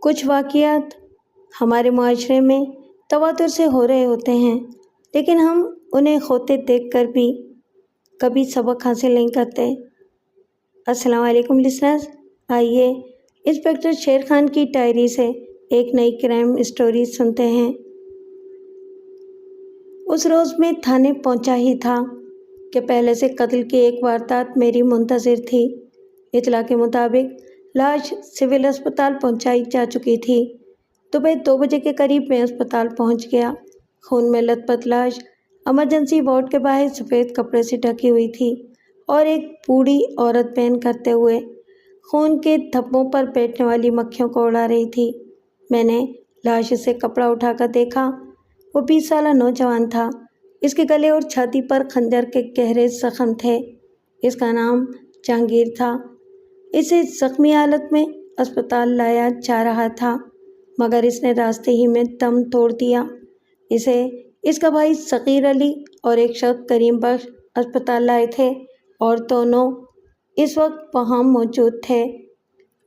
کچھ واقعات ہمارے معاشرے میں تواتر سے ہو رہے ہوتے ہیں، لیکن ہم انہیں ہوتے دیکھ کر بھی کبھی سبق حاصل نہیں کرتے۔ السلام علیکم لسنرز، آئیے انسپکٹر شیر خان کی ڈائری سے ایک نئی کرائم اسٹوری سنتے ہیں۔ اس روز میں تھانے پہنچا ہی تھا کہ پہلے سے قتل کی ایک واردات میری منتظر تھی۔ اطلاع کے مطابق لاش سول اسپتال پہنچائی جا چکی تھی۔ صبح 2 بجے کے قریب میں اسپتال پہنچ گیا۔ خون میں لت پت لاش ایمرجنسی وارڈ کے باہر سفید کپڑے سے ڈھکی ہوئی تھی اور ایک بوڑھی عورت بہن کرتے ہوئے خون کے دھبوں پر بیٹھنے والی مکھیوں کو اڑا رہی تھی۔ میں نے لاش سے کپڑا اٹھا کر دیکھا۔ وہ 20 سالہ نوجوان تھا۔ اس کے گلے اور چھاتی پر خنجر کے گہرے زخم تھے۔ اس کا نام جہانگیر تھا۔ اسے زخمی حالت میں اسپتال لایا جا رہا تھا، مگر اس نے راستے ہی میں دم توڑ دیا۔ اسے اس کا بھائی صغیر علی اور ایک شخص کریم بخش اسپتال لائے تھے اور دونوں اس وقت وہاں موجود تھے۔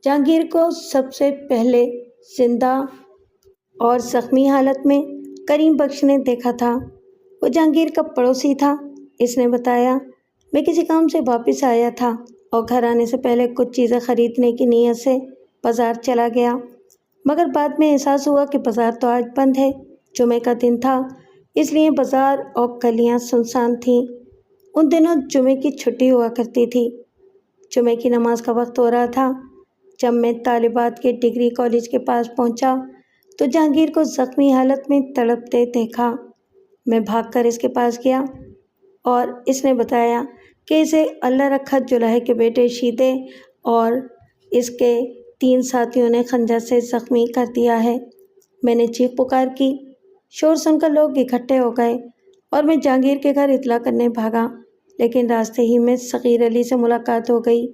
جہانگیر کو سب سے پہلے زندہ اور زخمی حالت میں کریم بخش نے دیکھا تھا۔ وہ جہانگیر کا پڑوسی تھا۔ اس نے بتایا، میں کسی کام سے واپس آیا تھا اور گھر آنے سے پہلے کچھ چیزیں خریدنے کی نیت سے بازار چلا گیا، مگر بعد میں احساس ہوا کہ بازار تو آج بند ہے۔ جمعے کا دن تھا، اس لیے بازار اور گلیاں سنسان تھیں۔ ان دنوں جمعے کی چھٹی ہوا کرتی تھی۔ جمعے کی نماز کا وقت ہو رہا تھا۔ جب میں طالبات کے ڈگری کالج کے پاس پہنچا تو جہانگیر کو زخمی حالت میں تڑپتے دیکھا۔ میں بھاگ کر اس کے پاس گیا اور اس نے بتایا کہ اسے اللہ رکھت جولاہے کے بیٹے شیدے اور اس کے 3 ساتھیوں نے خنجر سے زخمی کر دیا ہے۔ میں نے چیخ پکار کی۔ شور سن کر لوگ اکٹھے ہو گئے اور میں جہانگیر کے گھر اطلاع کرنے بھاگا، لیکن راستے ہی میں صغیر علی سے ملاقات ہو گئی۔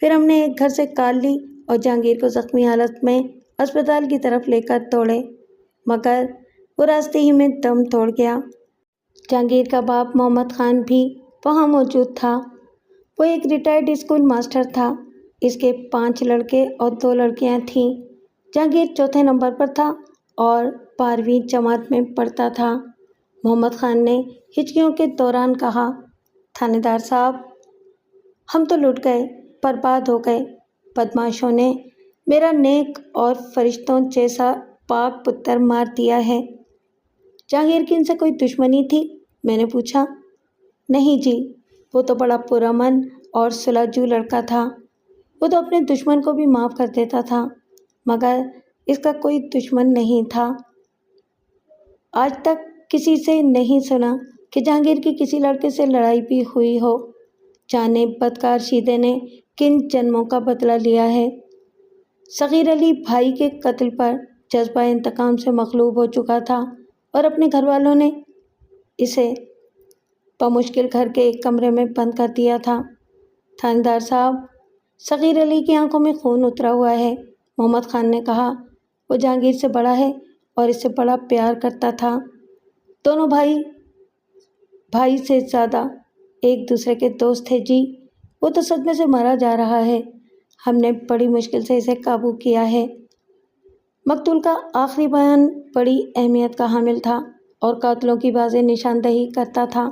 پھر ہم نے ایک گھر سے کال لی اور جہانگیر کو زخمی حالت میں اسپتال کی طرف لے کر دوڑے، مگر وہ راستے ہی میں دم توڑ گیا۔ جہانگیر کا باپ محمد خان بھی وہاں موجود تھا۔ وہ ایک ریٹائرڈ اسکول ماسٹر تھا۔ اس کے 5 لڑکے اور 2 لڑکیاں تھیں۔ جہانگیر 4تھے نمبر پر تھا اور 12ویں جماعت میں پڑھتا تھا۔ محمد خان نے ہچکیوں کے دوران کہا، تھانے دار صاحب، ہم تو لٹ گئے، برباد ہو گئے۔ بدماشوں نے میرا نیک اور فرشتوں جیسا پاک پتر مار دیا ہے۔ جہانگیر کی ان سے کوئی دشمنی تھی؟ میں نے پوچھا۔ نہیں جی، وہ تو بڑا پرامن اور صلحجو لڑکا تھا۔ وہ تو اپنے دشمن کو بھی معاف کر دیتا تھا، مگر اس کا کوئی دشمن نہیں تھا۔ آج تک کسی سے نہیں سنا کہ جہانگیر کی کسی لڑکے سے لڑائی بھی ہوئی ہو۔ جانے بدکار شیدے نے کن جنموں کا بدلہ لیا ہے۔ صغیر علی بھائی کے قتل پر جذبہ انتقام سے مغلوب ہو چکا تھا اور اپنے گھر والوں نے اسے بمشکل گھر کے ایک کمرے میں بند کر دیا تھا۔ تھانے دار صاحب، صغیر علی کی آنکھوں میں خون اترا ہوا ہے۔ محمد خان نے کہا، وہ جہانگیر سے بڑا ہے اور اس سے بڑا پیار کرتا تھا۔ دونوں بھائی سے زیادہ ایک دوسرے کے دوست تھے جی۔ وہ تو صدمے سے مارا جا رہا ہے۔ ہم نے بڑی مشکل سے اسے قابو کیا ہے۔ مقتول کا آخری بیان بڑی اہمیت کا حامل تھا اور قاتلوں کی واضح نشاندہی کرتا تھا،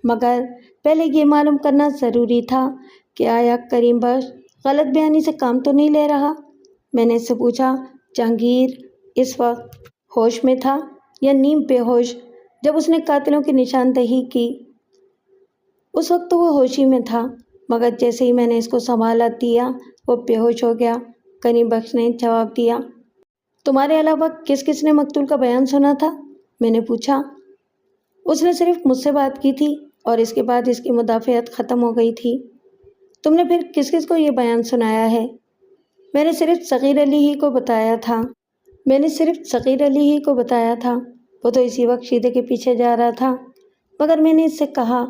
مگر پہلے یہ معلوم کرنا ضروری تھا کہ آیا کریم بخش غلط بیانی سے کام تو نہیں لے رہا؟ میں نے اس سے پوچھا، جہانگیر اس وقت ہوش میں تھا یا نیم بے ہوش جب اس نے قاتلوں کی نشاندہی کی؟ اس وقت تو وہ ہوش ہی میں تھا، مگر جیسے ہی میں نے اس کو سنبھالا دیا وہ بے ہوش ہو گیا۔ کریم بخش نے جواب دیا۔ تمہارے علاوہ کس کس نے مقتول کا بیان سنا تھا؟ میں نے پوچھا۔ اس نے صرف مجھ سے بات کی تھی اور اس کے بعد اس کی مدافعت ختم ہو گئی تھی۔ تم نے پھر کس کس کو یہ بیان سنایا ہے؟ میں نے صرف صغیر علی ہی کو بتایا تھا۔ وہ تو اسی وقت شیدے کے پیچھے جا رہا تھا، مگر میں نے اس سے کہا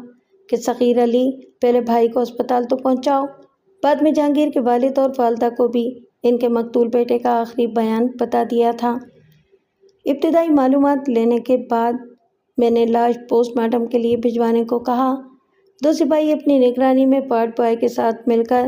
کہ صغیر علی، پہلے بھائی کو اسپتال تو پہنچاؤ، بعد میں جہانگیر کے والد اور والدہ کو بھی ان کے مقتول بیٹے کا آخری بیان بتا دیا تھا۔ ابتدائی معلومات لینے کے بعد میں نے لاش پوسٹ مارٹم کے لیے بھجوانے کو کہا۔ 2 سپاہی اپنی نگرانی میں وارڈ بوائے کے ساتھ مل کر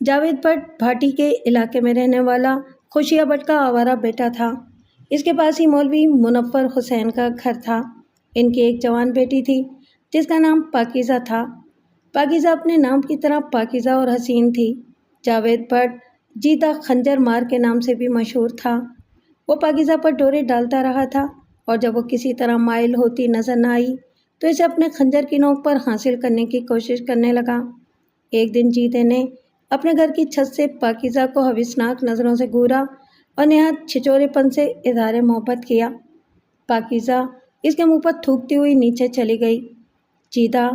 جاوید بٹ بھاٹی کے علاقے میں رہنے والا خوشیہ بٹ کا آوارہ بیٹا تھا۔ اس کے پاس ہی مولوی منور حسین کا گھر تھا۔ ان کی ایک جوان بیٹی تھی جس کا نام پاکیزہ تھا۔ پاکیزہ اپنے نام کی طرح پاکیزہ اور حسین تھی۔ جاوید بٹ جیتا خنجر مار کے نام سے بھی مشہور تھا۔ وہ پاکیزہ پر ڈورے ڈالتا رہا تھا اور جب وہ کسی طرح مائل ہوتی نظر نہ آئی تو اسے اپنے خنجر کی نوک پر حاصل کرنے کی کوشش کرنے لگا۔ ایک دن جیتے نے اپنے گھر کی چھت سے پاکیزہ کو ہوسناک نظروں سے گھورا اور نہایت چھچورے پن سے اظہار محبت کیا۔ پاکیزہ اس کے منہ پر تھوکتی ہوئی نیچے چلی گئی۔ جیتا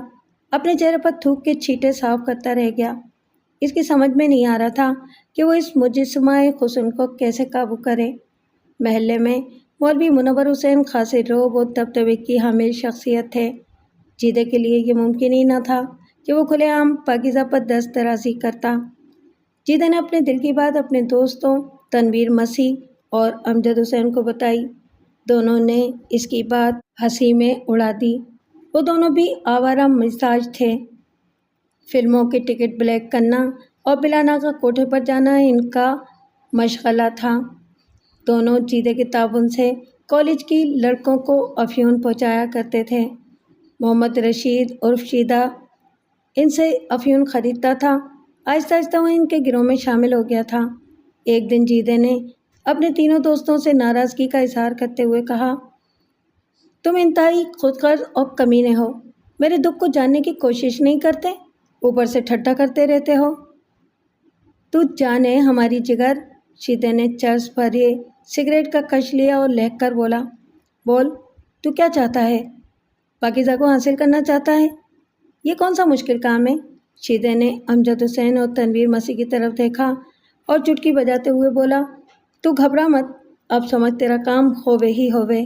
اپنے چہرے پر تھوک کے چھینٹے صاف کرتا رہ گیا۔ اس کی سمجھ میں نہیں آ رہا تھا کہ وہ اس مجسمہ حسن کو کیسے قابو کرے۔ محلے میں مولوی منور حسین خاصے رعب و دبدبے کی حامل شخصیت تھے۔ جیتے کے لیے یہ ممکن ہی نہ تھا کہ وہ کھلے عام پاکیزہ پر دست درازی کرتا۔ جیتے نے اپنے دل کی بات اپنے دوستوں تنویر مسیح اور امجد حسین کو بتائی۔ دونوں نے اس کی بات ہنسی میں اڑا دی۔ وہ دونوں بھی آوارہ مزاج تھے۔ فلموں کے ٹکٹ بلیک کرنا اور بلا ناغہ کوٹھے پر جانا ان کا مشغلہ تھا۔ دونوں جیتے کے تعاون سے کالج کی لڑکوں کو افیون پہنچایا کرتے تھے۔ محمد رشید عرف شیدہ ان سے افیون خریدتا تھا۔ آہستہ آہستہ وہ ان کے گروہ میں شامل ہو گیا تھا۔ ایک دن جیتے نے اپنے تینوں دوستوں سے ناراضگی کا اظہار کرتے ہوئے کہا، تم انتہائی خود غرض اور کمینے ہو، میرے دکھ کو جاننے کی کوشش نہیں کرتے، اوپر سے ٹھٹھا کرتے رہتے ہو۔ تو جانے ہماری جگر۔ شیدے نے چرس بھرے سگریٹ کا کش لیا اور لہک کر بولا، بول تو کیا چاہتا ہے؟ پاکیزہ کو حاصل کرنا چاہتا ہے؟ یہ کون سا مشکل کام ہے؟ شیدے نے امجد حسین اور تنویر مسیح کی طرف دیکھا اور چٹکی بجاتے ہوئے بولا، تو گھبرا مت، اب سمجھ تیرا کام ہووے ہی ہووے۔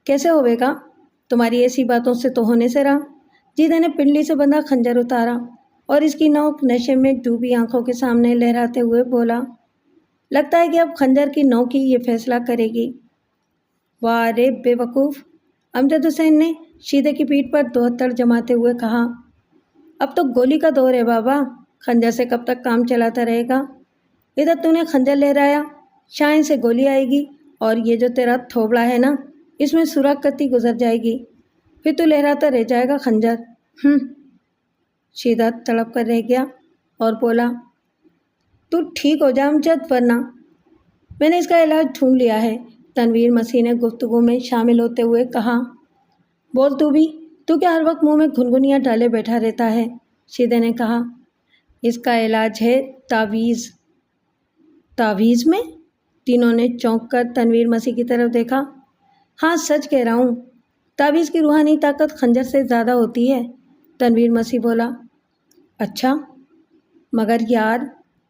کیسے ہووے گا؟ تمہاری ایسی باتوں سے تو ہونے سے رہا۔ جیتے نے پنڈلی سے بندھا خنجر اتارا اور اس کی نوک نشے میں ڈوبی آنکھوں کے سامنے لہراتے ہوئے بولا، لگتا ہے کہ اب خنجر کی نوک ہی یہ فیصلہ کرے گی۔ واہ رے بے وقوف، امجد حسین نے شیدے کی پیٹھ پر دو ہتھڑ جماتے ہوئے کہا، اب تو گولی کا دور ہے بابا، خنجر سے کب تک کام چلاتا رہے گا؟ ادھر تو نے خنجر لہرایا، شائن سے گولی آئے گی اور یہ جو تیرا تھوبڑا ہے نا، اس میں سوراخ کتی گزر جائے گی، پھر تو لہراتا رہ جائے گا خنجر۔ شیدہ تڑپ کر رہ گیا اور بولا، تو ٹھیک ہو جا امجد، ورنہ میں نے اس کا علاج ڈھونڈ لیا ہے۔ تنویر مسیح نے گفتگو میں شامل ہوتے ہوئے کہا، بول تو بھی، تو کیا ہر وقت منہ میں گھنگھنیاں ڈالے بیٹھا رہتا ہے؟ شیدے نے کہا، اس کا علاج ہے تعویذ۔ تعویذ میں؟ تینوں نے چونک کر تنویر مسیح کی طرف دیکھا۔ ہاں سچ کہہ رہا ہوں، تعویذ کی روحانی طاقت خنجر سے زیادہ ہوتی ہے، تنویر مسیح بولا۔ اچھا، مگر یار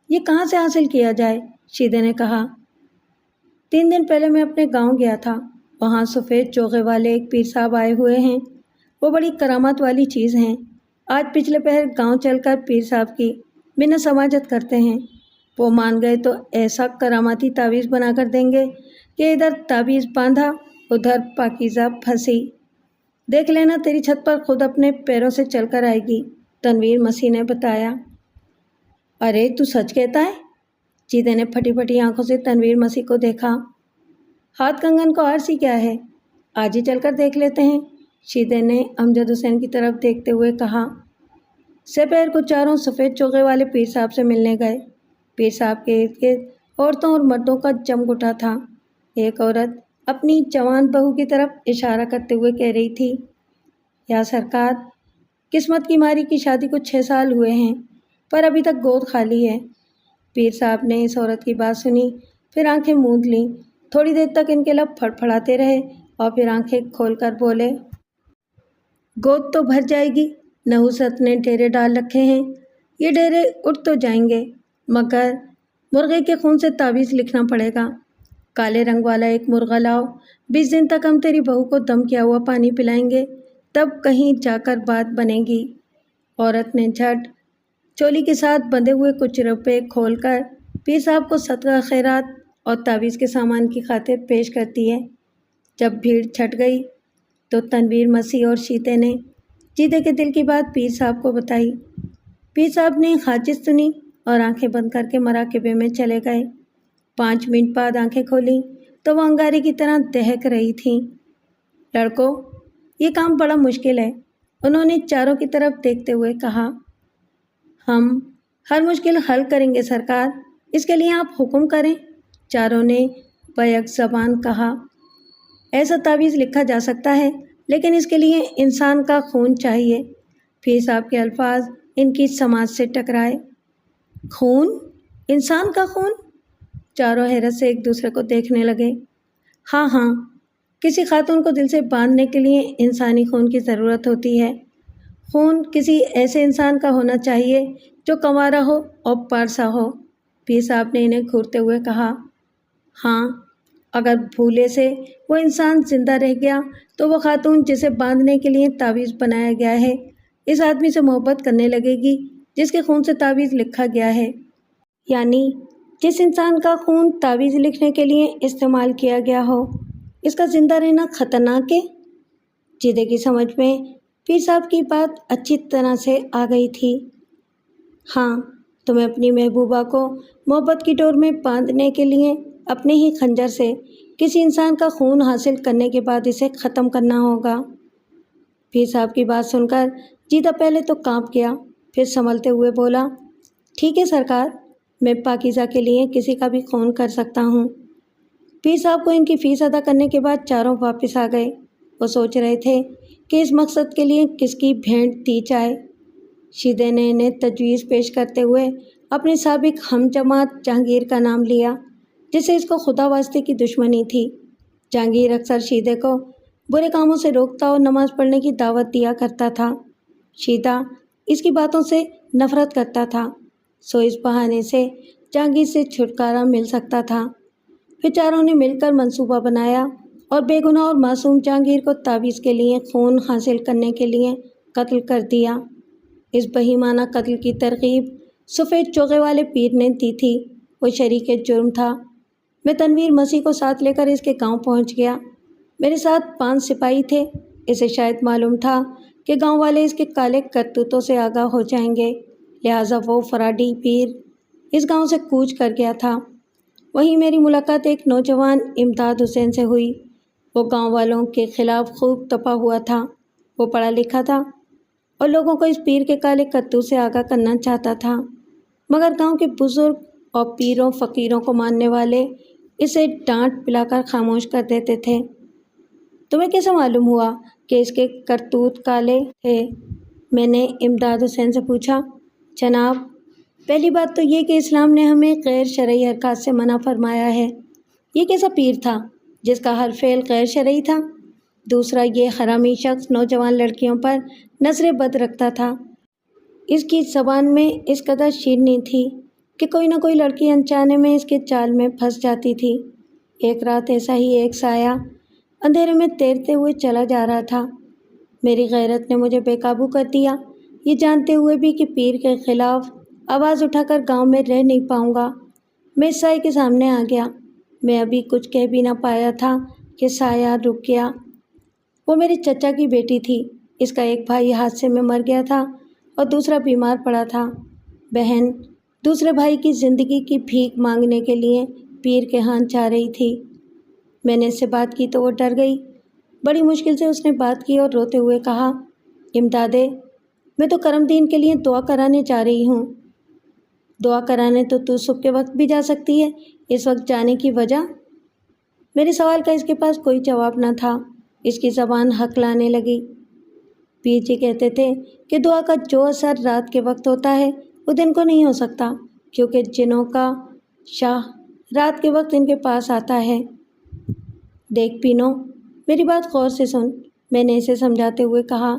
یہ کہاں سے حاصل کیا جائے؟ شیدے نے کہا۔ 3 دن پہلے میں اپنے گاؤں گیا تھا، وہاں سفید چوغے والے ایک پیر صاحب آئے ہوئے ہیں، وہ بڑی کرامت والی چیز ہیں۔ آج پچھلے پہر گاؤں چل کر پیر صاحب کی منت سماجت کرتے ہیں، وہ مان گئے تو ایسا کراماتی تعویذ بنا کر دیں گے کہ ادھر تعویذ باندھا ادھر پاکیزہ پھنسی، دیکھ لینا تیری چھت پر خود اپنے پیروں سے چل کر آئے گی، تنویر مسیح نے بتایا۔ ارے تو سچ کہتا ہے؟ جیتے نے پھٹی پھٹی آنکھوں سے تنویر مسیح کو دیکھا۔ ہاتھ کنگن کو عرضی کیا ہے، آج ہی چل کر دیکھ لیتے ہیں، شیدے نے امجد حسین کی طرف دیکھتے ہوئے کہا۔ سپہر کو چاروں سفید چوغے والے پیر صاحب سے ملنے گئے۔ پیر صاحب کے ارد گرد عورتوں اور مردوں کا جم گٹا تھا۔ ایک عورت اپنی جوان بہو کی طرف اشارہ کرتے ہوئے کہہ رہی تھی، یا سرکار، قسمت کی ماری کی شادی کو 6 سال ہوئے ہیں پر ابھی تک گود خالی ہے۔ پیر صاحب نے اس عورت کی بات سنی، پھر آنکھیں موند لیں، تھوڑی دیر تک ان کے لب پھڑپھڑاتے رہے اور پھر آنکھیں کھول کر بولے، گود تو بھر جائے گی، نحوست نے ڈیرے ڈال رکھے ہیں، یہ ڈیرے اٹھ تو جائیں گے مگر مرغے کے خون سے تعویذ لکھنا پڑے گا۔ کالے رنگ والا ایک مرغا لاؤ، 20 دن تک ہم تیری بہو کو دم کیا ہوا پانی پلائیں گے، تب کہیں جا کر بات بنے گی۔ عورت نے جھٹ چولی کے ساتھ بندھے ہوئے کچھ روپے کھول کر پیر صاحب کو صدقہ خیرات اور تعویذ کے سامان کی خاطر پیش کر دیے۔ جب بھیڑ چھٹ گئی تو تنویر مسیح اور شیتے نے جیتے کے دل کی بات پیر صاحب کو بتائی۔ پیر صاحب نے خاجت سنی اور آنکھیں بند کر کے مراقبے میں چلے گئے۔ 5 منٹ بعد آنکھیں کھولیں تو وہ انگارے کی طرح دہک رہی تھیں۔ لڑکوں، یہ کام بڑا مشکل ہے، انہوں نے چاروں کی طرف دیکھتے ہوئے کہا۔ ہم ہر مشکل حل کریں گے سرکار، اس کے لیے آپ حکم کریں، چاروں نے بیک زبان کہا۔ ایسا تعویذ لکھا جا سکتا ہے، لیکن اس کے لیے انسان کا خون چاہیے۔ پیر صاحب کے الفاظ ان کی سماعت سے ٹکرائے۔ خون؟ انسان کا خون؟ چاروں حیرت سے ایک دوسرے کو دیکھنے لگے۔ ہاں، کسی خاتون کو دل سے باندھنے کے لیے انسانی خون کی ضرورت ہوتی ہے۔ خون کسی ایسے انسان کا ہونا چاہیے جو کنوارا ہو اور پارسا ہو، پیر صاحب نے انہیں گھورتے ہوئے کہا۔ ہاں، اگر بھولے سے وہ انسان زندہ رہ گیا تو وہ خاتون جسے باندھنے کے لیے تعویذ بنایا گیا ہے اس آدمی سے محبت کرنے لگے گی جس کے خون سے تعویذ لکھا گیا ہے۔ یعنی جس انسان کا خون تعویذ لکھنے کے لیے استعمال کیا گیا ہو، اس کا زندہ رہنا خطرناک ہے۔ جیدے کی سمجھ میں پیر صاحب کی بات اچھی طرح سے آ گئی تھی۔ ہاں، تمہیں اپنی محبوبہ کو محبت کی ڈور میں باندھنے کے لیے اپنے ہی خنجر سے کسی انسان کا خون حاصل کرنے کے بعد اسے ختم کرنا ہوگا۔ پیر صاحب کی بات سن کر جیدہ پہلے تو کانپ گیا، پھر سنبھلتے ہوئے بولا، ٹھیک ہے سرکار، میں پاکیزہ کے لیے کسی کا بھی خون کر سکتا ہوں۔ پیر صاحب کو ان کی فیس ادا کرنے کے بعد چاروں واپس آ گئے۔ وہ سوچ رہے تھے کہ اس مقصد کے لیے کس کی بھینٹ دی جائے۔ شیدے نے انہیں تجویز پیش کرتے ہوئے اپنے سابق ہم جماعت جہانگیر کا نام لیا، جس سے اس کو خدا واسطے کی دشمنی تھی۔ جہانگیر اکثر شیدے کو برے کاموں سے روکتا اور نماز پڑھنے کی دعوت دیا کرتا تھا۔ شیدہ اس کی باتوں سے نفرت کرتا تھا، سو اس بہانے سے جہانگیر سے چھٹکارا مل سکتا تھا۔ پھر چاروں نے مل کر منصوبہ بنایا اور بے گناہ اور معصوم جہانگیر کو تعویذ کے لیے خون حاصل کرنے کے لیے قتل کر دیا۔ اس بہیمانہ قتل کی ترغیب سفید چوغے والے پیر نے دی تھی، وہ شریک جرم تھا۔ میں تنویر مسیح کو ساتھ لے کر اس کے گاؤں پہنچ گیا۔ میرے ساتھ 5 سپاہی تھے۔ اسے شاید معلوم تھا کہ گاؤں والے اس کے کالے کرتوتوں سے آگاہ ہو جائیں گے، لہٰذا وہ فراڈی پیر اس گاؤں سے کوچ کر گیا تھا۔ وہیں میری ملاقات ایک نوجوان امداد حسین سے ہوئی۔ وہ گاؤں والوں کے خلاف خوب تپا ہوا تھا۔ وہ پڑھا لکھا تھا اور لوگوں کو اس پیر کے کالے کرتوت سے آگاہ کرنا چاہتا تھا، مگر گاؤں کے بزرگ اور پیروں فقیروں کو ماننے والے اسے ڈانٹ پلا کر خاموش کر دیتے تھے۔ تمہیں کیسے معلوم ہوا کہ اس کے کرتوت کالے تھے؟ میں نے امداد حسین سے پوچھا۔ جناب، پہلی بات تو یہ کہ اسلام نے ہمیں غیر شرعی حرکات سے منع فرمایا ہے۔ یہ کیسا پیر تھا جس کا ہر فعل غیر شرعی تھا؟ دوسرا، یہ حرامی شخص نوجوان لڑکیوں پر نظر بد رکھتا تھا۔ اس کی زبان میں اس قدر شیرینی تھی کہ کوئی نہ کوئی لڑکی انجانے میں اس کے جال میں پھنس جاتی تھی۔ ایک رات ایسا ہی ایک سایہ اندھیرے میں تیرتے ہوئے چلا جا رہا تھا۔ میری غیرت نے مجھے بے قابو کر دیا، یہ جانتے ہوئے بھی کہ پیر کے خلاف آواز اٹھا کر گاؤں میں رہ نہیں پاؤں گا۔ میں اس سائے کے سامنے آ گیا۔ میں ابھی کچھ کہہ بھی نہ پایا تھا کہ سایہ رک گیا۔ وہ میرے چچا کی بیٹی تھی۔ اس کا ایک بھائی حادثے میں مر گیا تھا اور دوسرا بیمار پڑا تھا۔ بہن دوسرے بھائی کی زندگی کی بھیک مانگنے کے لیے پیر کے ہاں جا رہی تھی۔ میں نے اس سے بات کی تو وہ ڈر گئی۔ بڑی مشکل سے اس نے بات کی اور روتے ہوئے کہا، امدادے، میں تو کرم دین کے لیے دعا کرانے جا رہی ہوں۔ دعا کرانے تو صبح کے وقت بھی جا سکتی ہے، اس وقت جانے کی وجہ؟ میرے سوال کا اس کے پاس کوئی جواب نہ تھا۔ اس کی زبان ہکلانے لگی۔ پیر جی کہتے تھے کہ دعا کا جو اثر رات کے وقت ہوتا ہے وہ دن کو نہیں ہو سکتا، کیونکہ جنوں کا شاہ رات کے وقت ان کے پاس آتا ہے۔ دیکھ پینو، میری بات غور سے سن، میں نے اسے سمجھاتے ہوئے کہا۔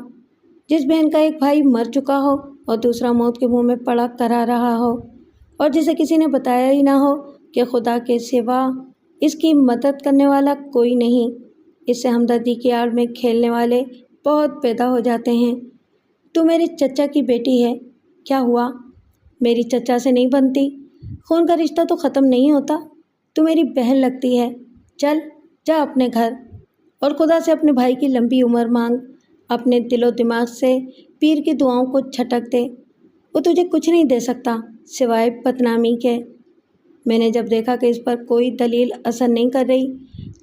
جس بہن کا ایک بھائی مر چکا ہو اور دوسرا موت کے منہ میں پڑا کرا رہا ہو، اور جسے کسی نے بتایا ہی نہ ہو کہ خدا کے سوا اس کی مدد کرنے والا کوئی نہیں، اس سے ہمدردی کی آڑ میں کھیلنے والے بہت پیدا ہو جاتے ہیں۔ تو میرے چچا کی بیٹی ہے، کیا ہوا؟ میری چچا سے نہیں بنتی؟ خون کا رشتہ تو ختم نہیں ہوتا۔ تو میری بہن لگتی ہے۔ چل جا اپنے گھر اور خدا سے اپنے بھائی کی لمبی عمر مانگ۔ اپنے دل و دماغ سے پیر کی دعاؤں کو چھٹک دے۔ وہ تجھے کچھ نہیں دے سکتا سوائے بدنامی کے۔ میں نے جب دیکھا کہ اس پر کوئی دلیل اثر نہیں کر رہی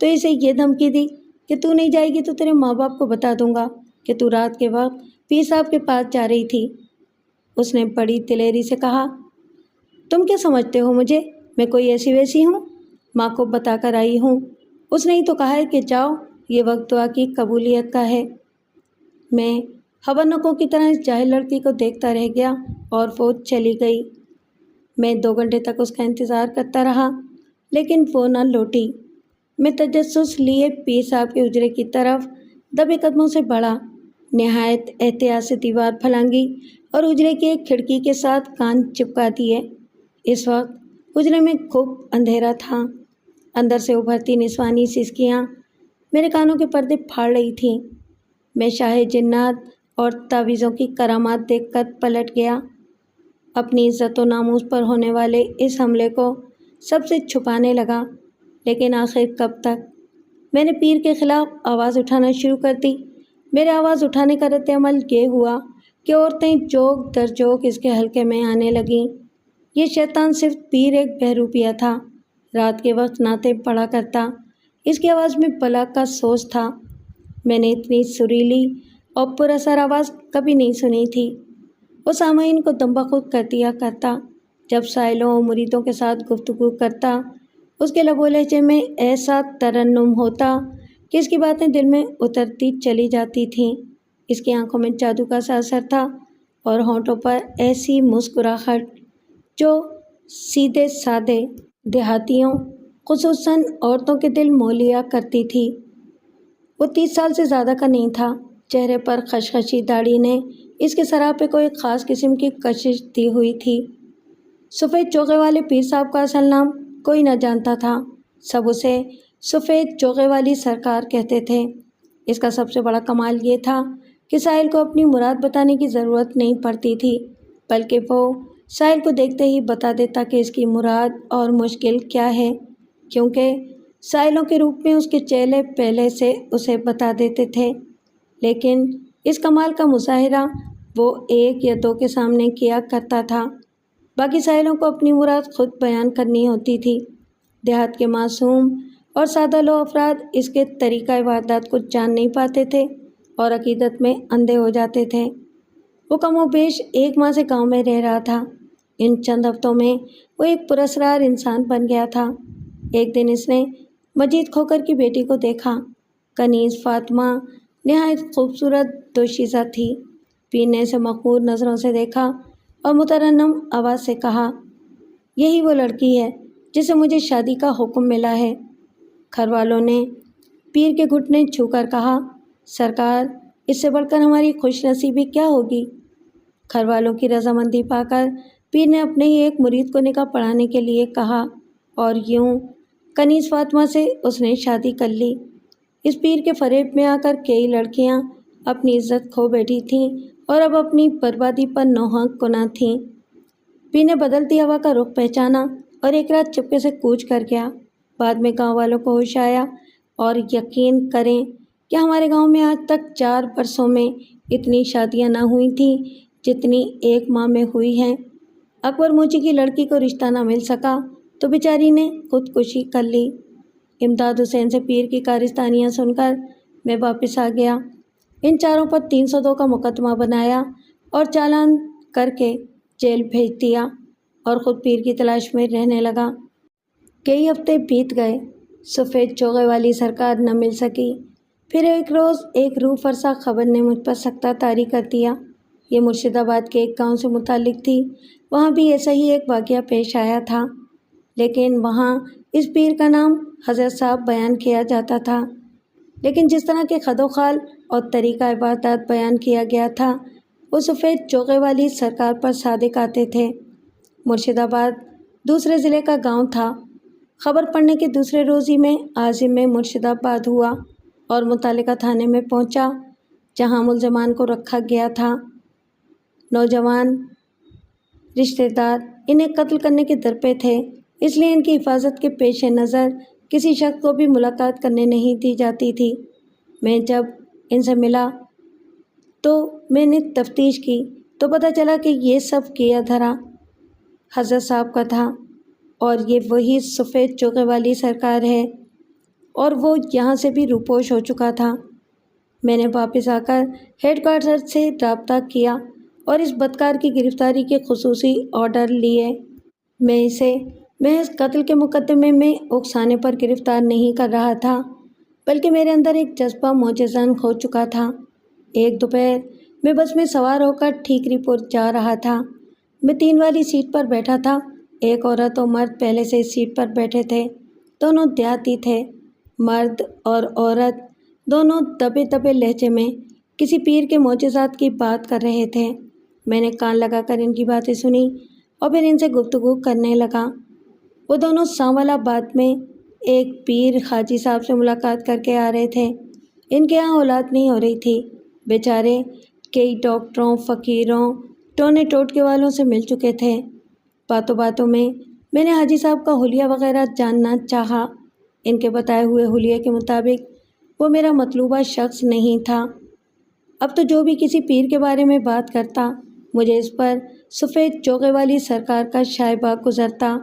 تو اسے یہ دھمکی دی کہ تو نہیں جائے گی تو تیرے ماں باپ کو بتا دوں گا کہ تو رات کے وقت پیر صاحب کے پاس جا رہی تھی۔ اس نے بڑی دلیری سے کہا، تم کیا سمجھتے ہو مجھے؟ میں کوئی ایسی ویسی ہوں؟ ماں کو بتا کر آئی ہوں۔ اس نے ہی تو کہا ہے کہ جاؤ، یہ وقت دعا کی قبولیت کا ہے۔ میں حبرنکوں کی طرح اس جاہل لڑکی کو دیکھتا رہ گیا اور وہ چلی گئی۔ میں 2 گھنٹے تک اس کا انتظار کرتا رہا لیکن وہ نہ لوٹی۔ میں تجسس لیے پیر صاحب کے حجرے کی طرف دبے قدموں سے بڑھا، نہایت احتیاط سے دیوار پھلانگی اور حجرے کی ایک کھڑکی کے ساتھ کان چپکا دیے۔ اس وقت حجرے میں خوب اندھیرا تھا۔ اندر سے ابھرتی نسوانی سسکیاں میرے کانوں کے پردے پھاڑ رہی تھیں۔ میں شاہ جنات اور تعویذوں کی کرامات دیکھ کر پلٹ گیا۔ اپنی عزت و ناموس پر ہونے والے اس حملے کو سب سے چھپانے لگا، لیکن آخر کب تک؟ میں نے پیر کے خلاف آواز اٹھانا شروع کر دی۔ میرے آواز اٹھانے کا رد عمل یہ ہوا کہ عورتیں جوک در جوک اس کے حلقے میں آنے لگیں۔ یہ شیطان صرف پیر ایک بہروپیہ تھا، رات کے وقت نعتیں پڑھا کرتا۔ اس کی آواز میں بلا کا سوز تھا۔ میں نے اتنی سریلی اور پر اثر آواز کبھی نہیں سنی تھی۔ وہ سامعین کو دم بخود کر دیا کرتا۔ جب سائلوں اور مریدوں کے ساتھ گفتگو کرتا، اس کے لب و لہجے میں ایسا ترنم ہوتا کہ اس کی باتیں دل میں اترتی چلی جاتی تھیں۔ اس کی آنکھوں میں جادو کا سا اثر تھا اور ہونٹوں پر ایسی مسکراہٹ جو سیدھے سادے دیہاتیوں، خصوصاً عورتوں کے دل مو لیا کرتی تھی۔ وہ 30 سال سے زیادہ کا نہیں تھا۔ چہرے پر خشخشی داڑھی نے اس کے سراپے کو ایک خاص قسم کی کشش دی ہوئی تھی۔ سفید چوغے والے پیر صاحب کا اصل نام کوئی نہ جانتا تھا، سب اسے سفید چوغے والی سرکار کہتے تھے۔ اس کا سب سے بڑا کمال یہ تھا کہ سائل کو اپنی مراد بتانے کی ضرورت نہیں پڑتی تھی، بلکہ وہ سائل کو دیکھتے ہی بتا دیتا کہ اس کی مراد اور مشکل کیا ہے، کیونکہ سائلوں کے روپ میں اس کے چیلے پہلے سے اسے بتا دیتے تھے۔ لیکن اس کمال کا مظاہرہ وہ 1 یا 2 کے سامنے کیا کرتا تھا، باقی سائلوں کو اپنی مراد خود بیان کرنی ہوتی تھی۔ دیہات کے معصوم اور سادہ لو افراد اس کے طریقہ واردات کو جان نہیں پاتے تھے اور عقیدت میں اندھے ہو جاتے تھے۔ وہ کم و بیش 1 ماہ سے گاؤں میں رہ رہا تھا۔ ان چند ہفتوں میں وہ ایک پراسرار انسان بن گیا تھا۔ ایک دن اس نے مجید کھوکر کی بیٹی کو دیکھا۔ کنیز فاطمہ نہایت خوبصورت دوشیزہ تھی۔ پیر نے اسے مغمور نظروں سے دیکھا اور مترنم آواز سے کہا، یہی وہ لڑکی ہے جسے مجھے شادی کا حکم ملا ہے۔ گھر والوں نے پیر کے گھٹنے چھو کر کہا، سرکار، اس سے بڑھ کر ہماری خوش نصیبی کیا ہوگی؟ گھر والوں کی رضامندی پا کر پیر نے اپنے ہی ایک مرید کو نکاح پڑھانے کے لیے کہا اور یوں کنیز فاطمہ سے اس نے شادی کر لی۔ اس پیر کے فریب میں آ کر کئی لڑکیاں اپنی عزت کھو بیٹھی تھیں اور اب اپنی بربادی پر نوحہ گناہ تھیں۔ پیر نے بدلتی ہوا کا رخ پہچانا اور ایک رات چپکے سے کوچ کر گیا۔ بعد میں گاؤں والوں کو ہوش آیا اور یقین کریں کہ ہمارے گاؤں میں آج تک 4 برسوں میں اتنی شادیاں نہ ہوئی تھیں جتنی 1 ماہ میں ہوئی ہیں۔ اکبر موچی کی لڑکی کو رشتہ نہ مل سکا تو بیچاری نے خودکشی کر لی۔ امداد حسین سے پیر کی کارستانیاں سن کر میں واپس آ گیا۔ ان چاروں پر 302 کا مقدمہ بنایا اور چالان کر کے جیل بھیج دیا اور خود پیر کی تلاش میں رہنے لگا۔ کئی ہفتے بیت گئے، سفید چوغے والی سرکار نہ مل سکی۔ پھر ایک روز ایک روح فرسا خبر نے مجھ پر سختہ طاری کر دیا۔ یہ مرشد آباد کے ایک گاؤں سے متعلق تھی۔ وہاں بھی ایسا ہی ایک واقعہ پیش آیا تھا، لیکن وہاں اس پیر کا نام حضرت صاحب بیان کیا جاتا تھا، لیکن جس طرح کے خد و خال اور طریقہ عبادات بیان کیا گیا تھا وہ سفید چوغے والی سرکار پر صادق آتے تھے۔ مرشد آباد دوسرے ضلع کا گاؤں تھا۔ خبر پڑنے کے دوسرے روز ہی میں عازم میں مرشد آباد ہوا اور متعلقہ تھانے میں پہنچا جہاں ملزمان کو رکھا گیا تھا۔ نوجوان رشتہ دار انہیں قتل کرنے کے درپے تھے، اس لیے ان کی حفاظت کے پیش نظر کسی شخص کو بھی ملاقات کرنے نہیں دی جاتی تھی۔ میں جب ان سے ملا تو میں نے تفتیش کی تو پتہ چلا کہ یہ سب کیا دھرا حضرت صاحب کا تھا، اور یہ وہی سفید چوکے والی سرکار ہے، اور وہ یہاں سے بھی روپوش ہو چکا تھا۔ میں نے واپس آ کر ہیڈ کوارٹر سے رابطہ کیا اور اس بدکار کی گرفتاری کے خصوصی آرڈر لیے۔ میں اسے محض قتل کے مقدمے میں اکسانے پر گرفتار نہیں کر رہا تھا، بلکہ میرے اندر ایک جذبہ معجزاً ہو چکا تھا۔ ایک دوپہر میں بس میں سوار ہو کر ٹھیکری پور جا رہا تھا۔ میں 3 والی سیٹ پر بیٹھا تھا۔ ایک عورت اور مرد پہلے سے اس سیٹ پر بیٹھے تھے۔ دونوں دیہاتی تھے۔ مرد اور عورت دونوں دبے دبے لہجے میں کسی پیر کے معجزات کی بات کر رہے تھے۔ میں نے کان لگا کر ان کی باتیں سنی اور پھر ان سے گفتگو کرنے لگا۔ وہ دونوں سانول آباد میں ایک پیر حاجی صاحب سے ملاقات کر کے آ رہے تھے۔ ان کے یہاں اولاد نہیں ہو رہی تھی۔ بیچارے کئی ڈاکٹروں، فقیروں، ٹونے ٹوٹکے والوں سے مل چکے تھے۔ باتوں باتوں میں نے حاجی صاحب کا حلیہ وغیرہ جاننا چاہا۔ ان کے بتائے ہوئے حلیے کے مطابق وہ میرا مطلوبہ شخص نہیں تھا۔ اب تو جو بھی کسی پیر کے بارے میں بات کرتا، مجھے اس پر سفید چوغے والی سرکار کا شائبہ گزرتا۔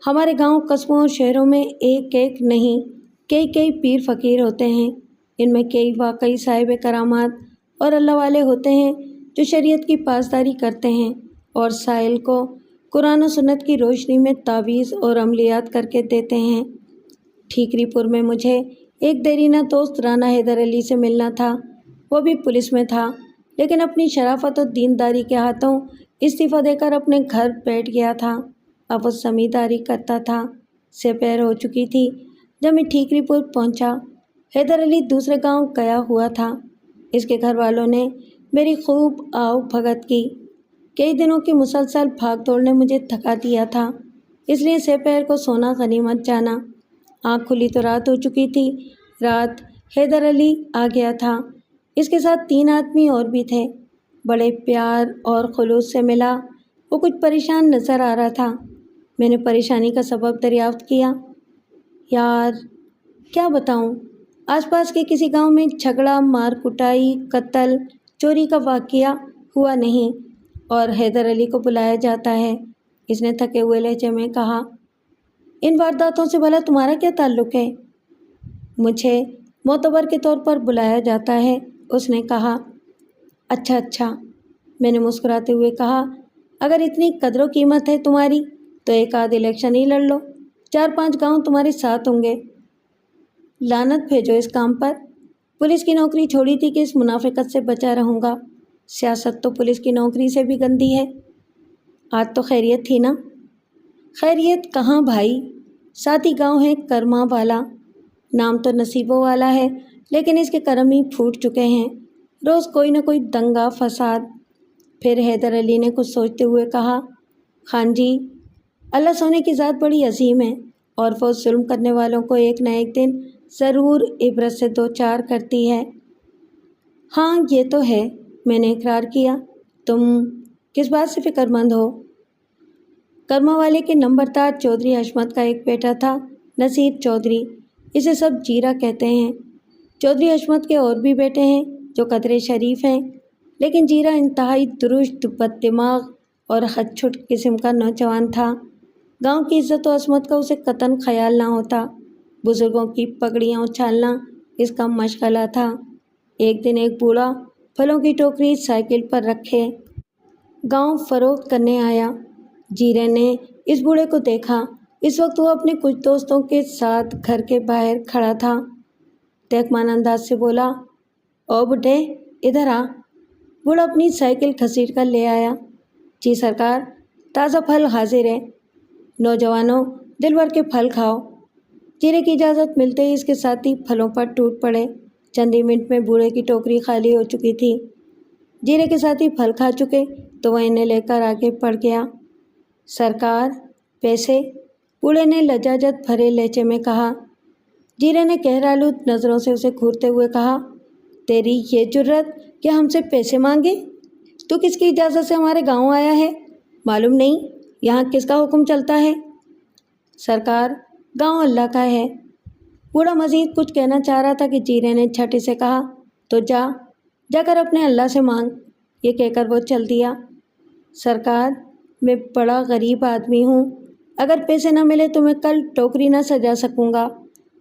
ہمارے گاؤں، قصبوں اور شہروں میں ایک ایک نہیں، کئی پیر فقیر ہوتے ہیں۔ ان میں کئی واقعی صاحب کرامات اور اللہ والے ہوتے ہیں جو شریعت کی پاسداری کرتے ہیں اور سائل کو قرآن و سنت کی روشنی میں تعویذ اور عملیات کر کے دیتے ہیں۔ ٹھیکری پور میں مجھے ایک دیرینہ دوست رانا حیدر علی سے ملنا تھا۔ وہ بھی پولیس میں تھا، لیکن اپنی شرافت و دینداری کے ہاتھوں استعفیٰ دے کر اپنے گھر بیٹھ گیا تھا۔ اب وہ زمینداری کرتا تھا۔ سپہر ہو چکی تھی جب میں ٹھیکری پور پہنچا۔ حیدر علی دوسرے گاؤں گیا ہوا تھا۔ اس کے گھر والوں نے میری خوب آؤ بھگت کی۔ کئی دنوں کی مسلسل بھاگ دوڑ نے مجھے تھکا دیا تھا، اس لیے سپہر کو سونا غنیمت جانا۔ آنکھ کھلی تو رات ہو چکی تھی۔ رات حیدر علی آ گیا تھا۔ اس کے ساتھ 3 آدمی اور بھی تھے۔ بڑے پیار اور خلوص سے ملا۔ وہ کچھ پریشان نظر آ رہا تھا۔ میں نے پریشانی کا سبب دریافت کیا۔ یار کیا بتاؤں، آس پاس کے کسی گاؤں میں جھگڑا، مار کٹائی، قتل، چوری کا واقعہ ہوا نہیں اور حیدر علی کو بلایا جاتا ہے۔ اس نے تھکے ہوئے لہجے میں کہا۔ ان وارداتوں سے بھلا تمہارا کیا تعلق ہے؟ مجھے معتبر کے طور پر بلایا جاتا ہے، اس نے کہا۔ اچھا، میں نے مسکراتے ہوئے کہا، اگر اتنی قدر و قیمت ہے تمہاری تو ایک آدھ الیکشن ہی لڑ لو، 4-5 گاؤں تمہارے ساتھ ہوں گے۔ لعنت بھیجو اس کام پر۔ پولیس کی نوکری چھوڑی تھی کہ اس منافقت سے بچا رہوں گا۔ سیاست تو پولیس کی نوکری سے بھی گندی ہے۔ آج تو خیریت تھی نا؟ خیریت کہاں بھائی، ساتھی گاؤں ہے کرما والا، نام تو نصیبوں والا ہے لیکن اس کے کرم ہی پھوٹ چکے ہیں۔ روز کوئی نہ کوئی دنگا فساد۔ پھر حیدر علی نے کچھ سوچتے ہوئے کہا، خان جی، اللہ سونے کی ذات بڑی عظیم ہے اور وہ ظلم کرنے والوں کو ایک نہ ایک دن ضرور عبرت سے دوچار کرتی ہے۔ ہاں یہ تو ہے، میں نے اقرار کیا۔ تم کس بات سے فکر مند ہو؟ کرما والے کے نمبردار چودھری حشمت کا ایک بیٹا تھا، نصیر چودھری، اسے سب جیرا کہتے ہیں۔ چودھری حشمت کے اور بھی بیٹے ہیں جو قدرے شریف ہیں، لیکن جیرا انتہائی درشت، بد دماغ اور خط چھٹ قسم کا نوجوان تھا۔ گاؤں کی عزت و عصمت کا اسے قطعاً خیال نہ ہوتا۔ بزرگوں کی پگڑیاں اچھالنا اس کا مشغلہ تھا۔ ایک دن ایک بوڑھا پھلوں کی ٹوکری سائیکل پر رکھے گاؤں فروخت کرنے آیا۔ جیرے نے اس بوڑھے کو دیکھا۔ اس وقت وہ اپنے کچھ دوستوں کے ساتھ گھر کے باہر کھڑا تھا۔ تہکمان انداز سے بولا، او بڈھے ادھر آ۔ بوڑھا اپنی سائیکل گھسیٹ کر لے آیا۔ جی سرکار، تازہ پھل حاضر ہے۔ نوجوانوں، دل بھر کے پھل کھاؤ۔ جیرے کی اجازت ملتے ہی اس کے ساتھی پھلوں پر ٹوٹ پڑے۔ چند ہی منٹ میں بوڑھے کی ٹوکری خالی ہو چکی تھی۔ جیرے کے ساتھی پھل کھا چکے تو وہ انہیں لے کر آگے بڑھ گیا۔ سرکار، پیسے؟ بوڑھے نے لجاجت بھرے لہجے میں کہا۔ جیرے نے کہرآلود نظروں سے اسے گھورتے ہوئے کہا، تیری یہ جرت کہ ہم سے پیسے مانگے؟ تو کس کی اجازت سے ہمارے گاؤں آیا ہے؟ معلوم نہیں یہاں کس کا حکم چلتا ہے؟ سرکار، گاؤں اللہ کا ہے۔ بوڑھا مزید کچھ کہنا چاہ رہا تھا کہ جیرے نے جھٹ سے کہا، تو جا کر اپنے اللہ سے مانگ۔ یہ کہہ کر وہ چل دیا۔ سرکار، میں بڑا غریب آدمی ہوں، اگر پیسے نہ ملے تو میں کل ٹوکری نہ سجا سکوں گا،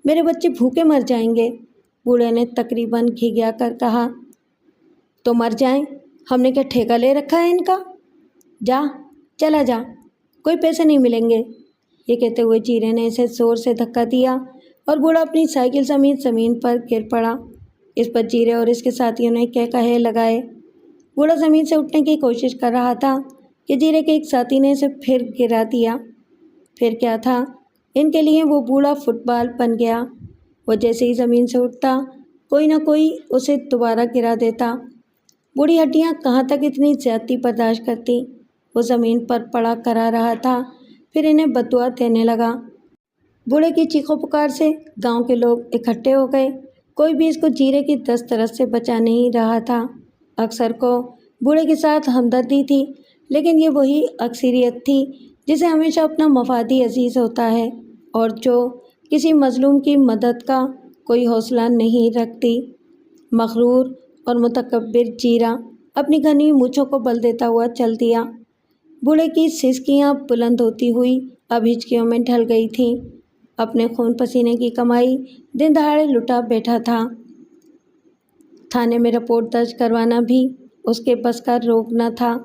میرے بچے بھوکے مر جائیں گے۔ بوڑھے نے تقریباً کھگیا کر کہا، تو مر جائیں، ہم نے کیا ٹھیکہ لے رکھا ہے ان کا؟ جا، چلا جا، کوئی پیسے نہیں ملیں گے۔ یہ کہتے ہوئے جیرے نے اسے زور سے دھکا دیا اور بوڑھا اپنی سائیکل سمیت زمین پر گر پڑا۔ اس پر جیرے اور اس کے ساتھیوں نے کہے لگائے۔ بوڑھا زمین سے اٹھنے کی کوشش کر رہا تھا کہ جیرے کے ایک ساتھی نے اسے پھر گرا دیا۔ پھر کیا تھا، ان کے لیے وہ بوڑھا فٹ بال بن گیا۔ وہ جیسے ہی زمین سے اٹھتا، کوئی نہ کوئی اسے دوبارہ گرا دیتا۔ بوڑھی ہڈیاں کہاں تک اتنی زیادتی برداشت کرتی۔ وہ زمین پر پڑا کرا رہا تھا، پھر انہیں بددعا دینے لگا۔ بوڑھے کی چیخو پکار سے گاؤں کے لوگ اکٹھے ہو گئے۔ کوئی بھی اس کو جیرے کی دست رس سے بچا نہیں رہا تھا۔ اکثر کو بوڑھے کے ساتھ ہمدردی تھی، لیکن یہ وہی اکثریت تھی جسے ہمیشہ اپنا مفاد ہی عزیز ہوتا ہے اور جو کسی مظلوم کی مدد کا کوئی حوصلہ نہیں رکھتی۔ مغرور اور متکبر جیرا اپنی گھنی مونچھوں کو بل دیتا ہوا چل دیا۔ بوڑھے کی سسکیاں بلند ہوتی ہوئی اب ہچکیوں میں ڈھل گئی تھیں۔ اپنے خون پسینے کی کمائی دن دہاڑے لٹا بیٹھا تھا۔ تھانے میں رپورٹ درج کروانا بھی اس کے بس کا روگ نہ تھا۔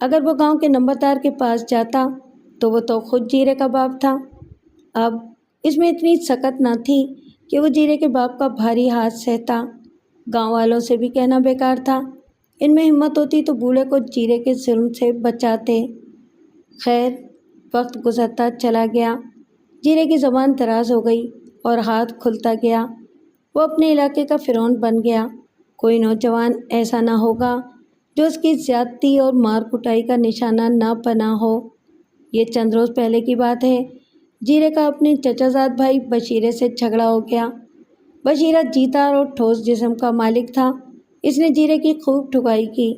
اگر وہ گاؤں کے نمبردار کے پاس جاتا تو وہ تو خود جیرے کا باپ تھا۔ اب اس میں اتنی سکت نہ تھی کہ وہ جیرے کے باپ کا بھاری ہاتھ سہتا۔ گاؤں والوں سے بھی کہنا بیکار تھا، ان میں ہمت ہوتی تو بوڑھے کو جیرے کے ظلم سے بچاتے۔ خیر، وقت گزرتا چلا گیا۔ جیرے کی زبان دراز ہو گئی اور ہاتھ کھلتا گیا۔ وہ اپنے علاقے کا فرعون بن گیا۔ کوئی نوجوان ایسا نہ ہوگا جو اس کی زیادتی اور مار کٹائی کا نشانہ نہ بنا ہو۔ یہ چند روز پہلے کی بات ہے۔ جیرے کا اپنے چچا زاد بھائی بشیرے سے جھگڑا ہو گیا۔ بشیرہ جیتا اور ٹھوس جسم کا مالک تھا۔ اس نے جیرے کی خوب ٹھگائی کی۔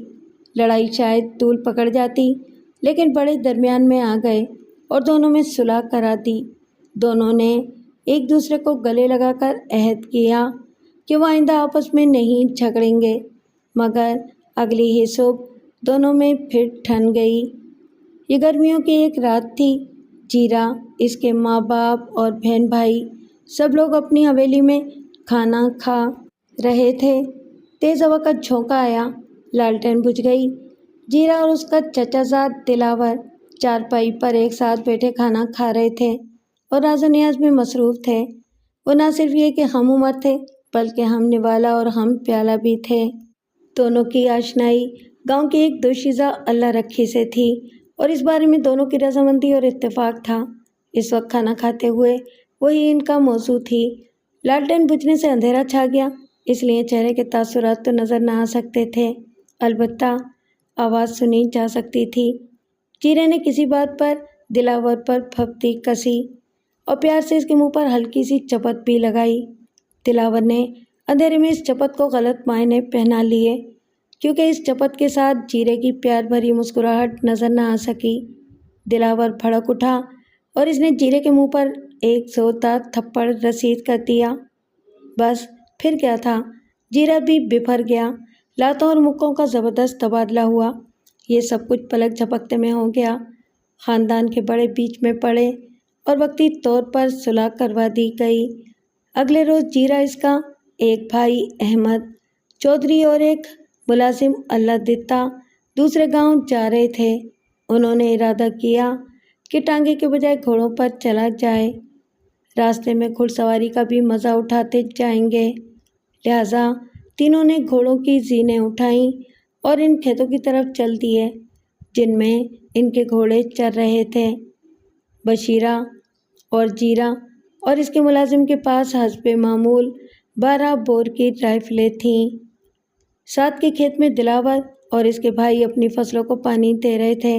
لڑائی شاید طول پکڑ جاتی، لیکن بڑے درمیان میں آ گئے اور دونوں میں صلح کرا دی۔ دونوں نے ایک دوسرے کو گلے لگا کر عہد کیا کہ وہ آئندہ آپس میں نہیں جھگڑیں گے، مگر اگلی ہی صبح دونوں میں پھر ٹھن گئی۔ یہ گرمیوں کی ایک رات تھی۔ جیرا، اس کے ماں باپ اور بہن بھائی سب لوگ اپنی حویلی میں کھانا کھا رہے تھے۔ تیز ہوا کا جھونکا آیا، لالٹین بجھ گئی۔ جیرا اور اس کا چچا زاد دلاور چارپائی پر ایک ساتھ بیٹھے کھانا کھا رہے تھے اور راز و نیاز میں مصروف تھے۔ وہ نہ صرف یہ کہ ہم عمر تھے بلکہ ہم نوالا اور ہم پیالہ بھی تھے۔ دونوں کی آشنائی گاؤں کی ایک دوشیزہ اللہ رکھی سے تھی اور اس بارے میں دونوں کی رضامندی اور اتفاق تھا۔ اس وقت کھانا کھاتے ہوئے وہی ان کا موضوع تھی۔ لالٹین بجھنے سے اندھیرا چھا گیا، اس لیے چہرے کے تاثرات تو نظر نہ آ سکتے تھے، البتہ آواز سنی جا سکتی تھی۔ جیرے نے کسی بات پر دلاور پر پھپتی کسی اور پیار سے اس کے منہ پر ہلکی سی چپت بھی لگائی۔ دلاور نے اندھیرے میں اس چپت کو غلط معنی پہنا لیے، کیونکہ اس چپت کے ساتھ جیرے کی پیار بھری مسکراہٹ نظر نہ آ سکی۔ دلاور بھڑک اٹھا اور اس نے جیرے کے منہ پر ایک زوردار تھپڑ رسید کر دیا۔ بس پھر کیا تھا، جیرا بھی بفر گیا۔ لاتوں اور مکوں کا زبردست تبادلہ ہوا۔ یہ سب کچھ پلک جھپکتے میں ہو گیا۔ خاندان کے بڑے بیچ میں پڑے اور وقتی طور پر صلح کروا دی گئی۔ اگلے روز جیرا، اس کا ایک بھائی احمد چودھری اور ایک ملازم اللہ دتا دوسرے گاؤں جا رہے تھے۔ انہوں نے ارادہ کیا کہ ٹانگے کے بجائے گھوڑوں پر چلا جائے۔ راستے میں گھڑ سواری کا بھی مزہ اٹھاتے جائیں گے، لہٰذا تینوں نے گھوڑوں کی زینیں اٹھائیں اور ان کھیتوں کی طرف چل دیے جن میں ان کے گھوڑے چر رہے تھے۔ بشیرہ اور جیرا اور اس کے ملازم کے پاس حسب معمول 12 بور کی رائفلیں تھیں۔ ساتھ کے کھیت میں دلاور اور اس کے بھائی اپنی فصلوں کو پانی دے رہے تھے۔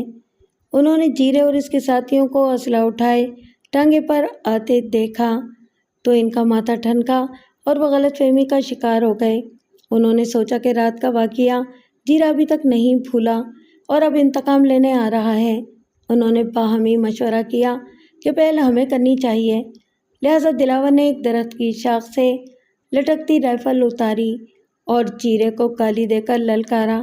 انہوں نے جیرے اور اس کے ساتھیوں کو اسلحہ اٹھائے ٹانگے پر آتے دیکھا تو ان کا ماتھا ٹھنکا اور وہ غلط فہمی کا شکار ہو گئے۔ انہوں نے سوچا کہ رات کا واقعہ جیرا ابھی تک نہیں بھولا اور اب انتقام لینے آ رہا ہے۔ انہوں نے باہمی مشورہ کیا کہ پہل ہمیں کرنی چاہیے، لہٰذا دلاور نے ایک درخت کی شاخ سے لٹکتی رائفل اتاری اور جیرے کو گالی دے کر للکارا،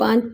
5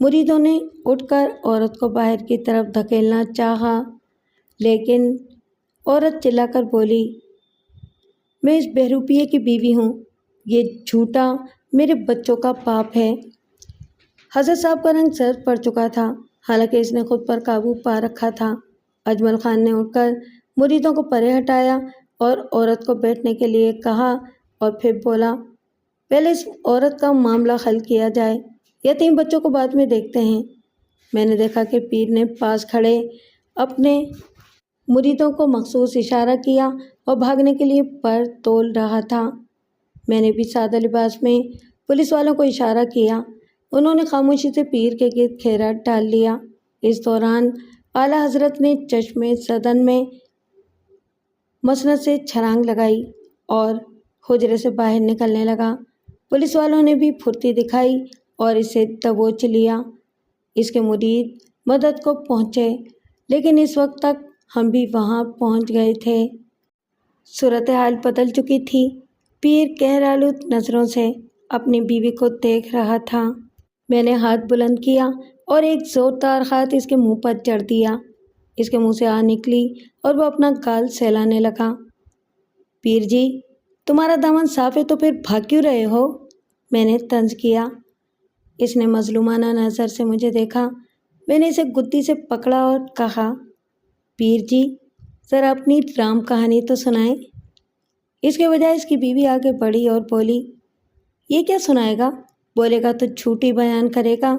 مریدوں نے اٹھ کر عورت کو باہر کی طرف دھکیلنا چاہا، لیکن عورت چلا کر بولی، میں اس بہروپیے کی بیوی ہوں، یہ جھوٹا میرے بچوں کا باپ ہے۔ حضرت صاحب کا رنگ زرد پڑ چکا تھا، حالانکہ اس نے خود پر قابو پا رکھا تھا۔ اجمل خان نے اٹھ کر مریدوں کو پرے ہٹایا اور عورت کو بیٹھنے کے لیے کہا اور پھر بولا، پہلے اس عورت کا معاملہ حل کیا جائے، یتیم بچوں کو بعد میں دیکھتے ہیں۔ میں نے دیکھا کہ پیر نے پاس کھڑے اپنے مریدوں کو مخصوص اشارہ کیا اور بھاگنے کے لیے پر تول رہا تھا۔ میں نے بھی سادہ لباس میں پولیس والوں کو اشارہ کیا، انہوں نے خاموشی سے پیر کے گرد گھیرا ڈال لیا۔ اس دوران اعلیٰ حضرت نے چشم زدن میں مسند سے چھلانگ لگائی اور حجرے سے باہر نکلنے لگا۔ پولیس والوں نے بھی پھرتی دکھائی اور اسے دبوچ لیا۔ اس کے مرید مدد کو پہنچے، لیکن اس وقت تک ہم بھی وہاں پہنچ گئے تھے۔ صورتحال بدل چکی تھی۔ پیر قہرآلود نظروں سے اپنی بیوی کو دیکھ رہا تھا۔ میں نے ہاتھ بلند کیا اور ایک زوردار ہاتھ اس کے منہ پر جڑ دیا۔ اس کے منہ سے آہ نکلی اور وہ اپنا گال سہلانے لگا۔ پیر جی، تمہارا دامن صاف ہے تو پھر بھاگ کیوں رہے ہو؟ میں نے طنز کیا۔ اس نے مظلومانہ نظر سے مجھے دیکھا۔ میں نے اسے گدی سے پکڑا اور کہا، پیر جی، ذرا اپنی رام کہانی تو سنائیں۔ اس کے بجائے اس کی بیوی آگے بڑھی اور بولی، یہ کیا سنائے گا؟ بولے گا تو جھوٹی بیان کرے گا۔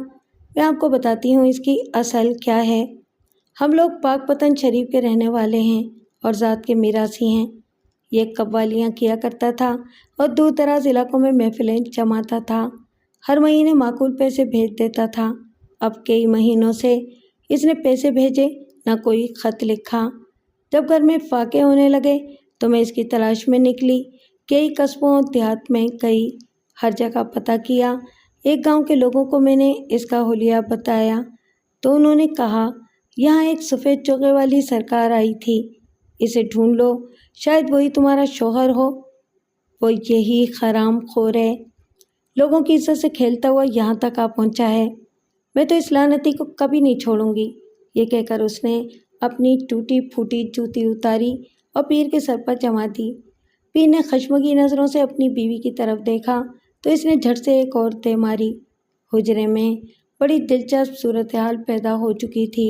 میں آپ کو بتاتی ہوں اس کی اصل کیا ہے۔ ہم لوگ پاک پتن شریف کے رہنے والے ہیں اور ذات کے میراثی ہیں۔ یہ قوالیاں کیا کرتا تھا اور دور دراز علاقوں میں محفلیں جماتا تھا۔ ہر مہینے معقول پیسے بھیج دیتا تھا۔ اب کئی مہینوں سے اس نے پیسے بھیجے، نہ کوئی خط لکھا۔ جب گھر میں فاقے ہونے لگے تو میں اس کی تلاش میں نکلی، کئی قصبوں اور دیہات میں گئی، ہر جگہ پتہ کیا۔ ایک گاؤں کے لوگوں کو میں نے اس کا حلیہ بتایا تو انہوں نے کہا، یہاں ایک سفید چوغے والی سرکار آئی تھی، اسے ڈھونڈ لو، شاید وہی تمہارا شوہر ہو، وہ یہی حرام خور ہے، لوگوں کی عزت سے کھیلتا ہوا یہاں تک آ پہنچا ہے، میں تو اس لعنتی کو کبھی نہیں چھوڑوں گی۔ یہ کہہ کر اس نے اپنی ٹوٹی پھوٹی جوتی اتاری اور پیر کے سر پر جما دی۔ پیر نے خشمگی نظروں سے اپنی بیوی کی طرف دیکھا تو اس نے جھٹ سے ایک اور دے ماری۔ حجرے میں بڑی دلچسپ صورتحال پیدا ہو چکی تھی۔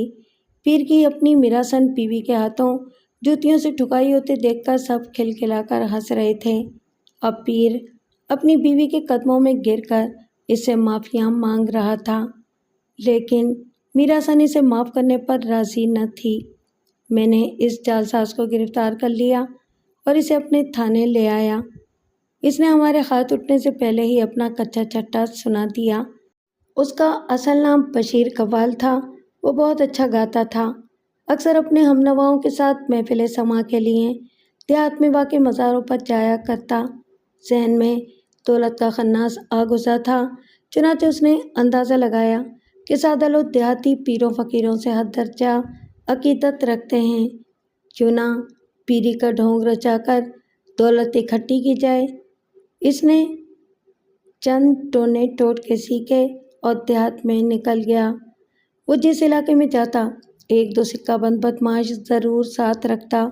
پیر کی اپنی میراسن بیوی کے ہاتھوں جوتیوں سے ٹھکائی ہوتے دیکھ کر سب کھلکھلا کر ہنس رہے تھے۔ اب پیر اپنی بیوی کے قدموں میں گر کر اس سے معافیاں مانگ رہا تھا، لیکن میراسن اسے معاف کرنے پر راضی نہ تھی۔ میں نے اس جعلساز کو گرفتار کر لیا اور اسے اپنے تھانے لے آیا۔ اس نے ہمارے ہاتھ اٹھنے سے پہلے ہی اپنا کچا چٹا سنا دیا۔ اس کا اصل نام بشیر قوال تھا۔ وہ بہت اچھا گاتا تھا، اکثر اپنے ہم نواؤں کے ساتھ محفل سماع کے لیے دیہات میں واقع مزاروں پر جایا کرتا۔ ذہن میں دولت کا خناس آ گھسا تھا، چنانچہ اس نے اندازہ لگایا کہ سادہ لوگ دیہاتی پیروں فقیروں سے حد درجہ عقیدت رکھتے ہیں، کیوں نہ پیری کا ڈھونگ رچا کر دولت اکٹھی کی جائے۔ اس نے چند ٹونے ٹوٹ کے سیکھے اور دیہات میں نکل گیا۔ وہ جس علاقے میں جاتا ایک دو سکہ بند بدماش ضرور ساتھ رکھتا۔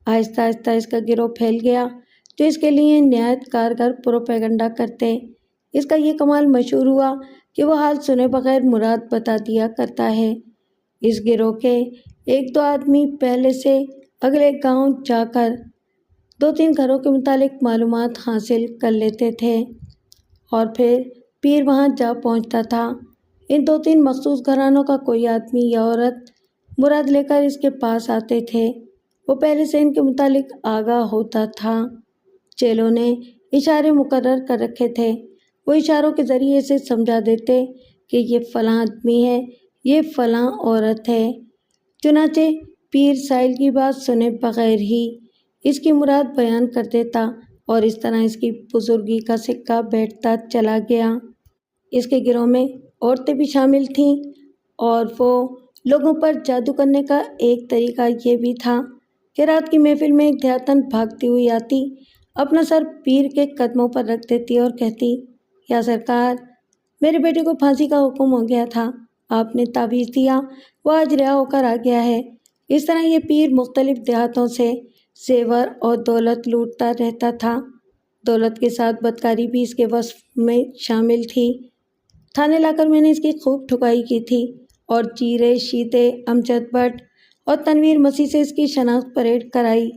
آہستہ آہستہ اس کا گروہ پھیل گیا جو اس کے لیے نہایت کارگر پروپیگنڈا کرتے۔ اس کا یہ کمال مشہور ہوا کہ وہ حال سنے بغیر مراد بتا دیا کرتا ہے۔ اس گروہ کے ایک دو آدمی پہلے سے اگلے گاؤں جا کر دو تین گھروں کے متعلق معلومات حاصل کر لیتے تھے اور پھر پیر وہاں جا پہنچتا تھا۔ ان دو تین مخصوص گھرانوں کا کوئی آدمی یا عورت مراد لے کر اس کے پاس آتے تھے۔ وہ پہلے سے ان کے متعلق آگاہ ہوتا تھا۔ چیلوں نے اشارے مقرر کر رکھے تھے، وہ اشاروں کے ذریعے سے سمجھا دیتے کہ یہ فلاں آدمی ہے، یہ فلاں عورت ہے۔ چنانچہ پیر سائل کی بات سنے بغیر ہی اس کی مراد بیان کر دیتا اور اس طرح اس کی بزرگی کا سکہ بیٹھتا چلا گیا۔ اس کے گروہ میں عورتیں بھی شامل تھیں اور وہ لوگوں پر جادو کرنے کا ایک طریقہ یہ بھی تھا کہ رات کی محفل میں ایک دیہاتن بھاگتی ہوئی آتی، اپنا سر پیر کے قدموں پر رکھ دیتی اور کہتی، یا سرکار، میرے بیٹے کو پھانسی کا حکم ہو گیا تھا، آپ نے تعویذ دیا، وہ آج رہا ہو کر آ گیا ہے۔ اس طرح یہ پیر مختلف دیہاتوں سے زیور اور دولت لوٹتا رہتا تھا۔ دولت کے ساتھ بدکاری بھی اس کے وصف میں شامل تھی۔ تھانے لا کر میں نے اس کی خوب ٹھکائی کی تھی اور چیرے شیتے امجد بٹ اور تنویر مسیح سے اس کی شناخت پریڈ کرائی۔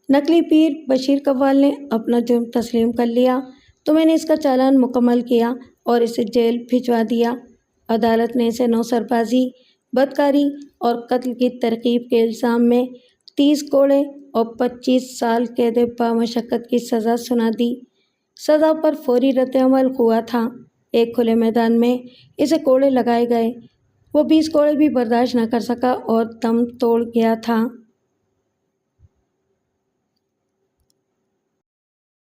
نقلی پیر بشیر قوال نے اپنا جرم تسلیم کر لیا تو میں نے اس کا چالان مکمل کیا اور اسے جیل بھجوا دیا۔ عدالت نے اسے 9 سربازی، بدکاری اور قتل کی ترغیب کے الزام میں 30 کوڑے اور 25 سال قید بامشقت کی سزا سنا دی۔ سزا پر فوری رد عمل ہوا تھا۔ ایک کھلے میدان میں اسے کوڑے لگائے گئے۔ وہ 20 کوڑے بھی برداشت نہ کر سکا اور دم توڑ گیا تھا۔